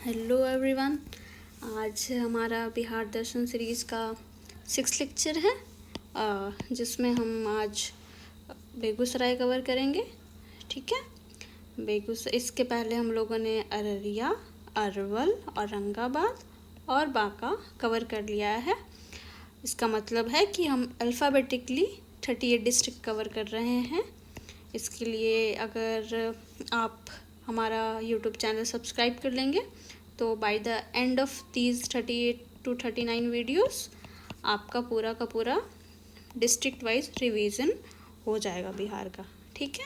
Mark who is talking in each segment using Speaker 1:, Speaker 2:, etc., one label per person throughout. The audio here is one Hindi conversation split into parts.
Speaker 1: Hello everyone. आज हमारा बिहार दर्शन सीरीज़ का 6 लेक्चर है, जिसमें हम आज बेगूसराय कवर करेंगे। ठीक है। इसके पहले हम लोगों ने अररिया, अरवल, औरंगाबाद और बांका कवर कर लिया है। इसका मतलब है कि हम अल्फ़ाबेटिकली 38 डिस्ट्रिक्ट कवर कर रहे हैं। इसके लिए अगर आप हमारा यूट्यूब चैनल सब्सक्राइब कर लेंगे तो by the end of these 38 to 39 videos आपका का पूरा डिस्ट्रिक्ट वाइज रिवीजन हो जाएगा बिहार का। ठीक है।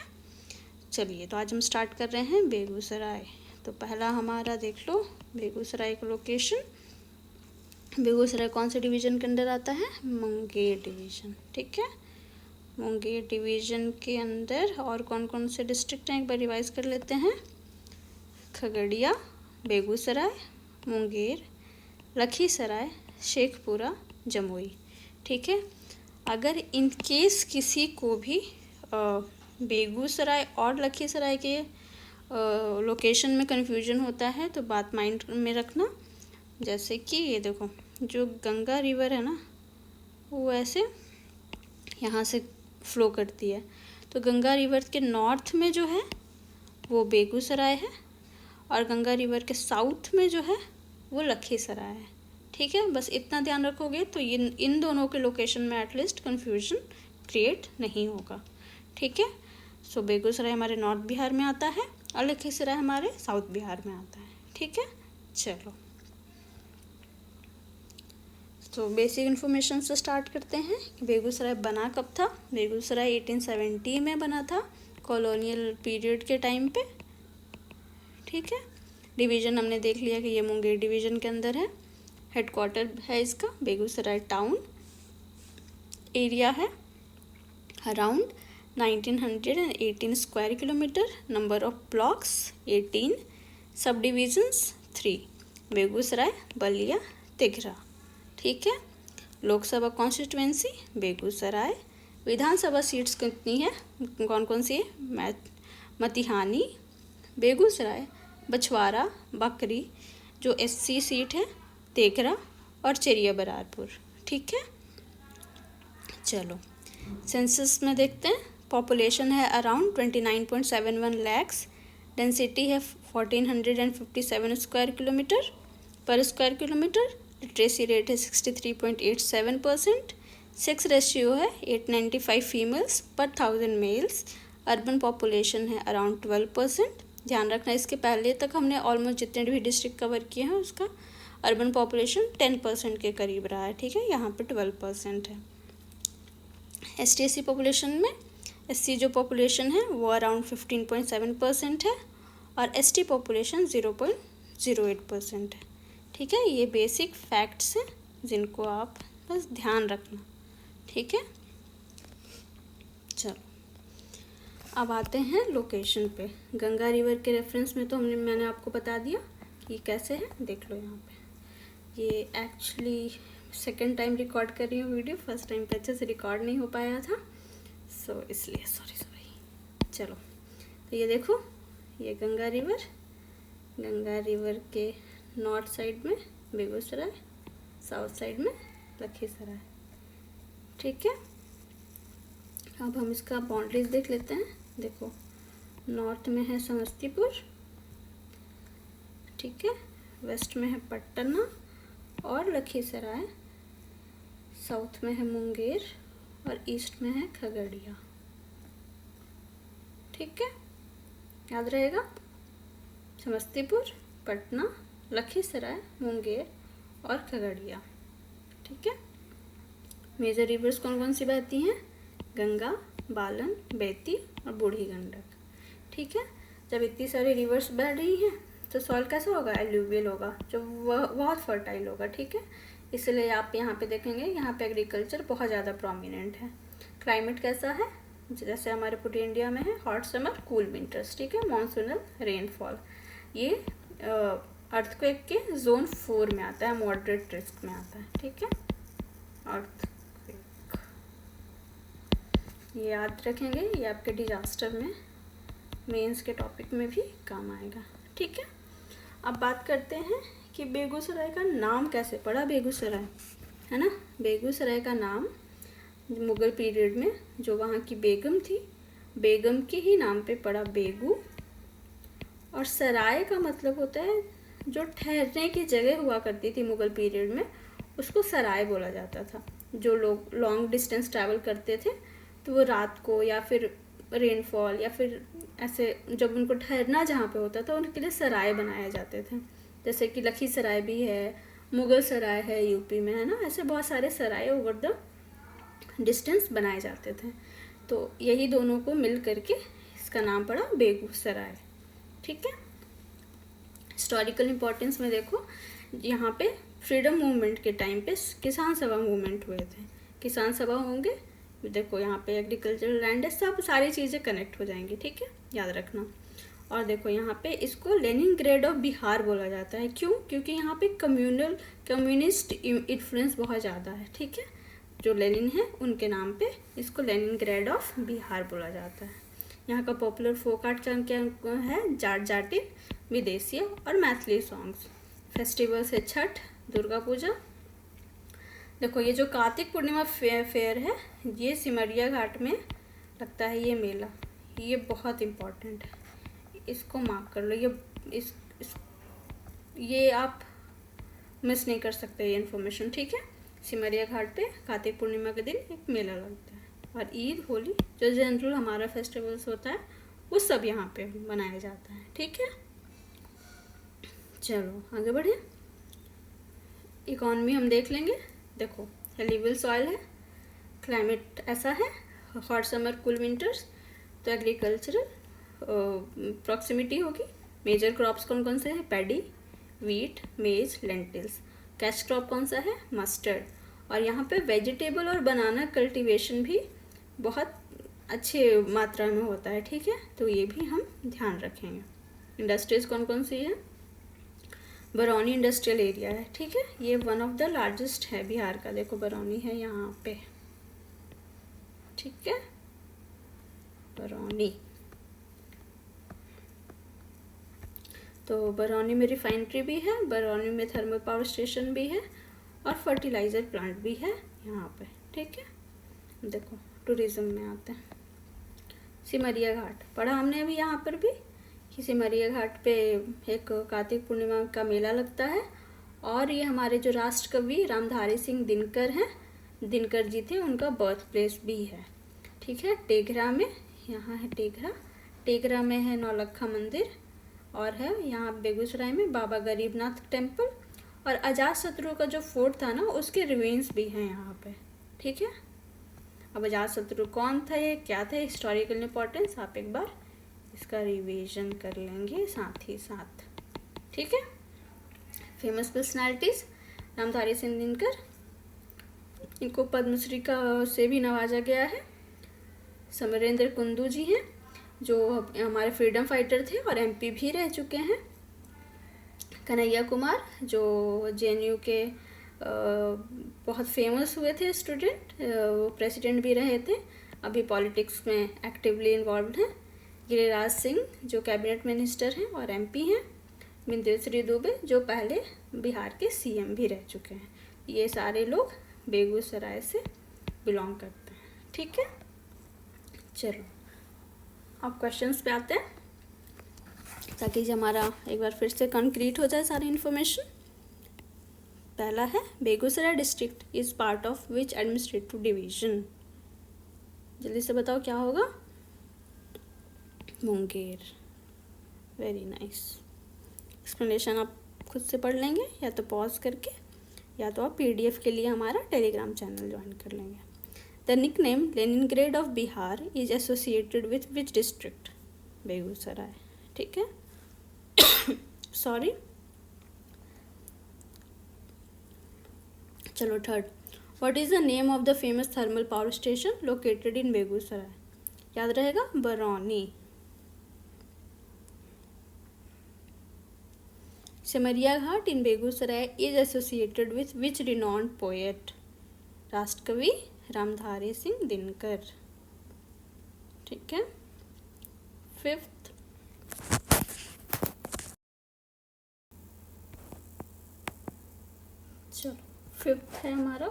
Speaker 1: चलिए, तो आज हम स्टार्ट कर रहे हैं बेगूसराय। तो पहला हमारा देख लो बेगूसराय का लोकेशन। बेगूसराय कौन से डिवीज़न के अंदर आता है? मुंगेर डिवीज़न। ठीक है। मुंगेर डिवीज़न के अंदर और कौन कौन से डिस्ट्रिक्ट हैं एक बार रिवाइज कर लेते हैं। खगड़िया, बेगूसराय, मुंगेर, लखीसराय, शेखपुरा, जमुई। ठीक है। अगर इन केस किसी को भी बेगूसराय और लखीसराय के लोकेशन में कन्फ्यूजन होता है तो बात माइंड में रखना। जैसे कि ये देखो, जो गंगा रिवर है ना, वो ऐसे यहाँ से फ्लो करती है। तो गंगा रिवर के नॉर्थ में जो है वो बेगूसराय है और गंगा रिवर के साउथ में जो है वो लखीसराय है। ठीक है। बस इतना ध्यान रखोगे तो इन दोनों के लोकेशन में एटलीस्ट कन्फ्यूजन क्रिएट नहीं होगा। ठीक है। सो बेगूसराय हमारे नॉर्थ बिहार में आता है और लखीसराय हमारे साउथ बिहार में आता है। ठीक है। चलो, तो बेसिक इन्फॉर्मेशन से स्टार्ट करते हैं कि बेगूसराय बना कब था। बेगूसराय 1870 में बना था, कॉलोनियल पीरियड के टाइम पे। ठीक है। डिवीज़न हमने देख लिया कि ये मुंगेर डिवीज़न के अंदर है। हेडक्वार्टर है इसका बेगूसराय टाउन। एरिया है around 1918 square kilometre. Number of blocks 18। सब डिविजन्स 3। बेगूसराय, बलिया, तिघरा। ठीक है। लोकसभा कॉन्स्टिट्यूएंसी बेगूसराय। विधानसभा सीट्स कितनी है, कौन कौन सी है? मतिहानी, बेगूसराय, बछवारा, बकरी, जो SC सीट है, तेघरा और चेरिया बरारपुर। ठीक है। चलो, सेंसस में देखते हैं। पॉपुलेशन है अराउंड 29.71 लैक्स। डेंसिटी है 1457 स्क्वायर किलोमीटर पर स्क्वायर किलोमीटर। लिटरेसी रेट है 63.87%। सेक्स रेशियो है 895 फीमेल्स पर 1000 मेल्स। अर्बन पॉपुलेशन है अराउंड 12%। ध्यान रखना, इसके पहले तक हमने ऑलमोस्ट जितने भी डिस्ट्रिक्ट कवर किए हैं उसका अर्बन पॉपुलेशन 10% के करीब रहा है। ठीक है। यहाँ पे 12% है। ST/SC पॉपुलेशन में SC जो पॉपुलेशन है वो अराउंड 15.7% है और ST पॉपुलेशन 0.08% है। ठीक है। ये बेसिक फैक्ट्स हैं जिनको आप बस ध्यान रखना। ठीक है। चलो, अब आते हैं लोकेशन पे। गंगा रिवर के रेफरेंस में तो मैंने आपको बता दिया कि कैसे है। देख लो यहाँ पे, ये एक्चुअली सेकंड टाइम रिकॉर्ड कर रही हूँ वीडियो। फर्स्ट टाइम पे अच्छे से रिकॉर्ड नहीं हो पाया था, सो इसलिए सॉरी। चलो, तो ये देखो, ये गंगा रिवर के नॉर्थ साइड में बेगूसराय, साउथ साइड में लखीसराय। ठीक है। अब हम इसका बाउंड्रीज देख लेते हैं। देखो, नॉर्थ में है समस्तीपुर। ठीक है। वेस्ट में है पटना और लखीसराय। साउथ में है मुंगेर और ईस्ट में है खगड़िया। ठीक है। याद रहेगा, समस्तीपुर, पटना, लखीसराय, मुंगेर और खगड़िया। ठीक है। मेजर रिवर्स कौन कौन सी बहती हैं? गंगा, बालन, बेती और बूढ़ी गंडक। ठीक है। जब इतनी सारी रिवर्स बह रही हैं तो सॉइल कैसा होगा? एल्यूवियल होगा, जो वह बहुत फर्टाइल होगा। ठीक है। इसलिए आप यहाँ पे देखेंगे, यहाँ पे एग्रीकल्चर बहुत ज़्यादा प्रोमिनेंट है। क्लाइमेट कैसा है? जैसे हमारे पूरे इंडिया में है, हॉट समर, कूल विंटर्स। ठीक है। Monsoonal rainfall. ये अर्थक्वेक के जोन 4 में आता है, मॉडरेट रिस्क में आता है। ठीक है। अर्थक्वेक ये याद रखेंगे, ये आपके डिजास्टर में, मेंस के टॉपिक में भी काम आएगा। ठीक है। अब बात करते हैं कि बेगूसराय का नाम कैसे पड़ा बेगूसराय, है ना। बेगूसराय का नाम मुग़ल पीरियड में जो वहाँ की बेगम थी, बेगम के ही नाम पे पड़ा बेगू। और सराय का मतलब होता है जो ठहरने की जगह हुआ करती थी मुग़ल पीरियड में, उसको सराय बोला जाता था। जो लोग लॉन्ग डिस्टेंस ट्रैवल करते थे तो वो रात को या फिर रेनफॉल या फिर ऐसे जब उनको ठहरना जहाँ पे होता था उनके लिए सराय बनाए जाते थे। जैसे कि लखीसराय भी है, मुग़ल सराय है यूपी में, है ना। ऐसे बहुत सारे सराय ओवर द डिस्टेंस बनाए जाते थे। तो यही दोनों को मिल करके इसका नाम पड़ा बेगूसराय, ठीक है। हिस्टोरिकल इम्पोर्टेंस में देखो, यहाँ पे फ्रीडम मूवमेंट के टाइम पे किसान सभा मूवमेंट हुए थे। किसान सभा होंगे, देखो यहाँ पे एग्रीकल्चरल लैंड है, सब सारी चीज़ें कनेक्ट हो जाएंगी, ठीक है, याद रखना। और देखो यहाँ पे इसको लेनिनग्रेड ऑफ बिहार बोला जाता है। क्यों? क्योंकि यहाँ पे कम्युनिस्ट इन्फ्लुएंस बहुत ज़्यादा है, ठीक है। जो लेनिन है उनके नाम पे इसको लेनिनग्रेड ऑफ बिहार बोला जाता है। यहाँ का पॉपुलर फोक आर्ट क्या है? जाट जाटिन, विदेशी और मैथिली सॉन्ग्स। फेस्टिवल्स है छठ, दुर्गा पूजा। देखो ये जो कार्तिक पूर्णिमा फेयर है, ये सिमरिया घाट में लगता है ये मेला, ये बहुत इम्पोर्टेंट है, इसको मार्क कर लो। ये आप मिस नहीं कर सकते ये इन्फॉर्मेशन, ठीक है। सिमरिया घाट पे कार्तिक पूर्णिमा के दिन एक मेला लगता है। और ईद, होली जो जनरल हमारा फेस्टिवल्स होता है वो सब यहाँ पे मनाया जाता है, ठीक है। चलो आगे बढ़े। इकॉनमी हम देख लेंगे। देखो एलिवल सॉइल है, क्लाइमेट ऐसा है, हॉट समर कूल विंटर्स। तो एग्रीकल्चरल प्रॉक्सिमिटी होगी। मेजर क्रॉप्स कौन कौन से हैं? पैडी, वीट, मेज, लेंटिल्स। कैश क्रॉप कौन सा है? मस्टर्ड। और यहाँ पे वेजिटेबल और बनाना कल्टीवेशन भी बहुत अच्छे मात्रा में होता है, ठीक है। तो ये भी हम ध्यान रखेंगे। इंडस्ट्रीज कौन कौन सी है? बरौनी इंडस्ट्रियल एरिया है, ठीक है। ये वन ऑफ द लार्जेस्ट है बिहार का। देखो बरौनी है यहाँ पे, ठीक है, बरौनी। तो बरौनी में रिफाइनरी भी है, बरौनी में थर्मल पावर स्टेशन भी है और फर्टिलाइज़र प्लांट भी है यहाँ पे, ठीक है। देखो टूरिज़्म में आते हैं। सिमरिया घाट पढ़ा हमने अभी यहाँ पर भी कि सिमरिया घाट पे एक कार्तिक पूर्णिमा का मेला लगता है। और ये हमारे जो राष्ट्र कवि रामधारी सिंह दिनकर हैं, दिनकर जी थे, उनका बर्थ प्लेस भी है, ठीक है। टेघरा में, यहाँ है टेघरा, टेघरा में है नौलखा मंदिर। और है यहाँ बेगूसराय में बाबा गरीबनाथ टेम्पल। और अजातशत्रु का जो फोर्ट था ना, उसके रिवेंस भी हैं यहाँ पे, ठीक है। अब अजातशत्रु कौन था, ये क्या था, हिस्टोरिकल इम्पोर्टेंस आप एक बार इसका रिवीजन कर लेंगे साथ ही साथ, ठीक है। फेमस पर्सनालिटीज, रामधारी सिंह दिनकर, इनको पद्मश्री का से भी नवाजा गया है। समरेंद्र कुंदू जी हैं जो हमारे फ्रीडम फाइटर थे और एमपी भी रह चुके हैं। कन्हैया कुमार जो जेएनयू के बहुत फेमस हुए थे स्टूडेंट, वो प्रेसिडेंट भी रहे थे, अभी पॉलिटिक्स में एक्टिवली इन्वॉल्व हैं। गिरिराज सिंह जो कैबिनेट मिनिस्टर हैं और एमपी हैं। बिंदेश्वरी दुबे जो पहले बिहार के सीएम भी रह चुके हैं। ये सारे लोग बेगूसराय से बिलोंग करते हैं, ठीक है। चलो अब क्वेश्चंस पे आते हैं ताकि हमारा एक बार फिर से कंक्रीट हो जाए सारी इन्फॉर्मेशन। पहला है Begusarai district is part of which administrative division? जल्दी से बताओ क्या होगा? मुंगेर। Very nice. एक्सप्लेनेशन आप खुद से पढ़ लेंगे या तो पॉज करके, या तो आप पीडीएफ के लिए हमारा टेलीग्राम चैनल ज्वाइन कर लेंगे। The nickname Leningrad of Bihar is associated with which district? Begusarai, ठीक है। सॉरी। चलो third, what is the name of the famous thermal power station located in Begusarai? याद रहेगा, Barauni. Simaria Ghat in Begusarai is associated with which renowned poet? राष्ट्रकवि रामधारी सिंह दिनकर, ठीक है। फिफ्थ, चलो फिफ्थ है हमारा,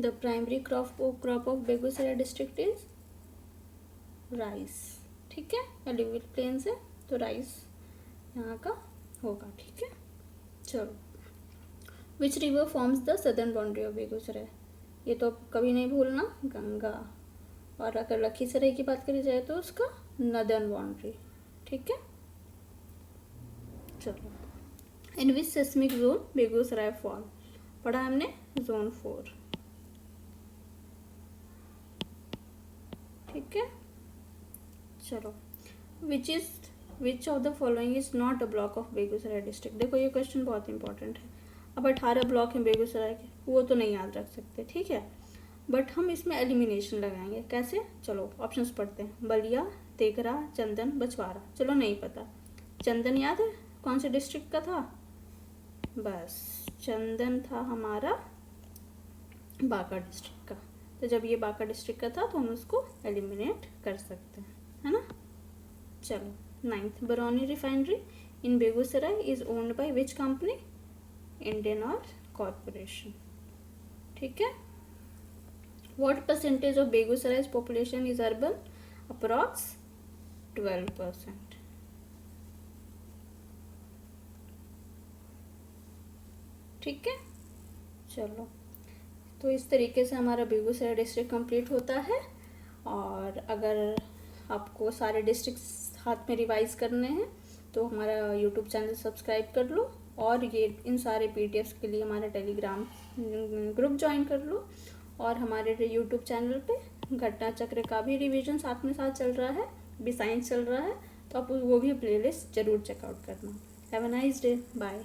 Speaker 1: the primary crop of Begusarai district is rice. ठीक है, एलुवियल प्लेन से तो राइस यहाँ का होगा। ठीक है, चलो which river forms the southern boundary of Begusarai, ये तो कभी नहीं भूलना, गंगा। और अगर लखीसराय की बात करी जाए तो उसका नदर्न बाउंड्री। ठीक है, चलो इन विच सेस्मिक जोन बेगूसराय फॉल, पढ़ा हमने जोन 4। ठीक है, चलो which of the following is not a block of Begusarai district. देखो ये क्वेश्चन बहुत इंपॉर्टेंट है। अब 18 ब्लॉक हैं बेगूसराय के, वो तो नहीं याद रख सकते। ठीक है, बट हम इसमें एलिमिनेशन लगाएंगे। कैसे, चलो ऑप्शंस पढ़ते हैं। बलिया, तेघरा, चंदन, बछवाड़ा। चलो नहीं पता, चंदन याद है कौन से डिस्ट्रिक्ट का था? बस चंदन था हमारा बांका डिस्ट्रिक्ट का। तो जब ये बांका डिस्ट्रिक्ट का था तो हम उसको एलिमिनेट कर सकते हैं, है ना। चलो 9th, Barauni refinery in Begusarai is owned by which company? Indian Oil Corporation. ठीक है, व्हाट परसेंटेज ऑफ बेगूसराय's population is urban? Approx 12%। ठीक है, चलो तो इस तरीके से हमारा बेगूसराय डिस्ट्रिक्ट कंप्लीट होता है। और अगर आपको सारे डिस्ट्रिक्ट्स हाथ में रिवाइज करने हैं तो हमारा यूट्यूब चैनल सब्सक्राइब कर लो, और ये इन सारे पीडीएफ्स के लिए हमारा टेलीग्राम ग्रुप ज्वाइन कर लो। और हमारे यूट्यूब चैनल पे घटना चक्र का भी रिवीजन साथ में साथ चल रहा है, भी साइंस चल रहा है, तो आप वो भी प्लेलिस्ट ज़रूर चेकआउट करना। Have a nice day, bye.